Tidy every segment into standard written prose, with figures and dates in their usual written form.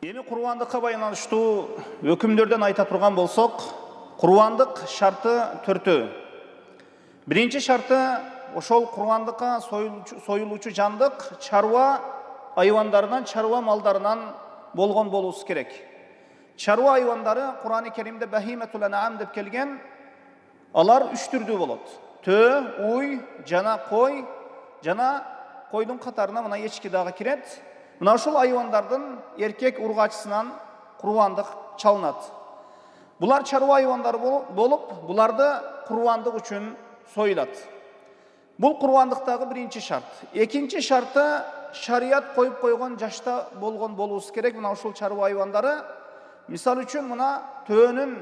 Эми курбандыкка байланыштуу өкүмдөрдөн айта турган болсок, курбандык шарты төртөө. Биринчи шарты ошол курбандыкка союлуучу жандык чарба айвандарынан, чарба малдарынан болгон болуусу керек. Чарба айвандары Кур'ан-ы Керимде бахиметул ан'ам деп келген. Алар үч түрдүү болот. Төө, уй, жана кой, жана койдун катарына мына эчки дагы кирет. Мына ушул айвандардын эркек ургачысынан курбандык чалынат. Булар чарба айвандары болуп, буларды курбандык үчүн союлат. Бул курбандыктагы биринчи шарт. Экинчи шарты шарият коюп койгон жашта болгон болуусу керек. Мына ушул чарба айвандары, мисал үчүн мына төөнүн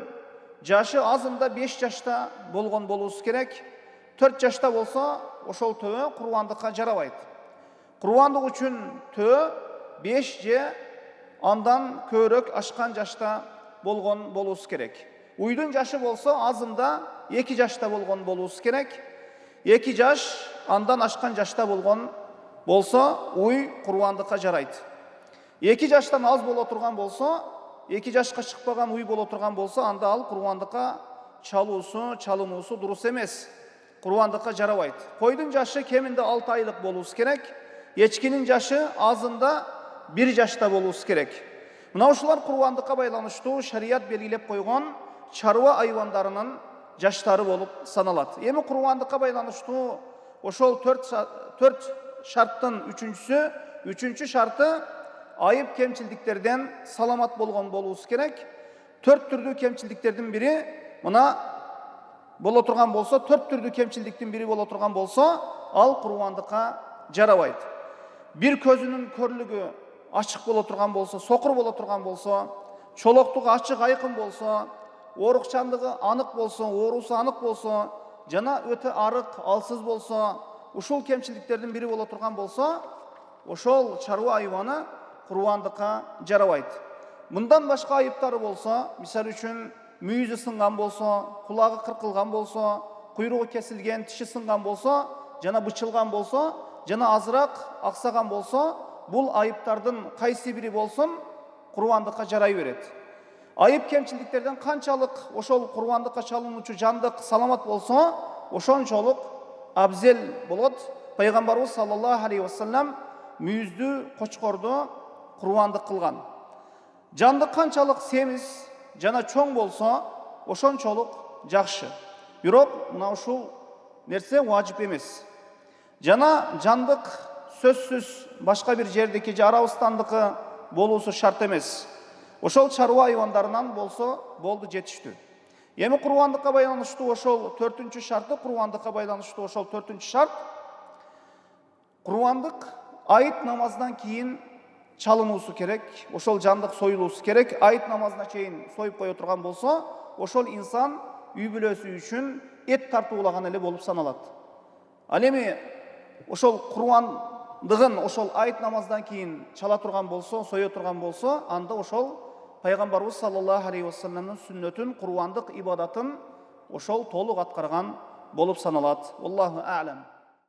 жашы азында 5 жашта болгон болуусу керек. 4 жашта болсо ошол төө курбандыкка жарабайт. Курбандык үчүн төө 5 же андан көбүрөөк ашкан жашта болгон болуусу керек. Уйдун жашы болсо азында 2 жашта болгон болуусу керек. 2 жаш андан ашкан жашта болгон болсо уй курбандыкка жарайт. 2 жаштан аз боло турган болсо, 2 жашка чыкпаган уй боло турган болсо, анда ал курбандыкка чалынуусу дурус эмес. Курбандыкка жарабайт. Койдун жашы кеминде 6 айлык болуусу керек. Ечкинин жашы азында 1 жашта болуусу керек. Мына ушулар курбандыкка байланыштуу шарият белгилеп койгон чарба айвандарынын жаштары болуп саналат. Эми курбандыкка байланыштуу ошол 4 шарттын үчүнчү шарты айып кемчилдиктерден саламат болгон болуусу керек. 4 түрдүү кемчилдиктердин бири мына боло турган болсо, 4 түрдүү кемчилдиктин бири боло турган болсо, ал курбандыкка жарабайт. Bir көзүнүн көрлүгү ачык боло турган болсо, сокур боло турган болсо, чолоктугу ачык айкын болсо, оорукчандыгы анык болсо, оорусу анык болсо, жана өтө арык, алсыз болсо, ушул кемчилдиктердин бири боло турган болсо, ошол чарба айваны курбандыкка жарабайт. Мындан башка айыптары болсо, мисал үчүн мүйүзү сынган болсо, кулагы кыркылган болсо, куйругу кесилген, тиши сынган болсо, жана бычылган болсо, жана азыраак аксаган болсо, бул айыптардын кайсы бири болсун курбандыкка жарай берет. Айып кемчилдиктерден канчалык ошол курбандыкка чалынуучу жандык саламат болсо, ошончолук абзел болот. Пайгамбарыбыз саллаллаху алейхи вассалам мүйүздү, кочкорду курбандык кылган. Жандык канчалык семиз жана чоң болсо, ошончолук жакшы. Бирок мына ушул нерсе важип эмес. Жана жандык сөзсүз башка бир жердики же Арабыстандыкы болуусу шарт эмес. Ошол чарба айвандарынан болсо болду, жетиштүү. Эми курбандыкка байланыштуу ошол 4-чү шарты, курбандыкка байланыштуу ошол 4-чү шарт. Курбандык айыт намазынан кийин чалынуусу керек. Ошол жандык союлуусу керек. Айыт намазына чейин союп кое турган болсо, ошол инсан үй бүлөсү үчүн эт тартуулаган эле болуп саналат. Ал эми ошол курбандыгын ошол айыт намаздан кийин чала турган болсо, сое турган болсо, анда ошол Пайгамбарыбыз саллаллаху алейхи вассаламдын сүннөтүн, курбандык ибадатын ошол толук аткарган болуп саналат. Аллаху а'лам.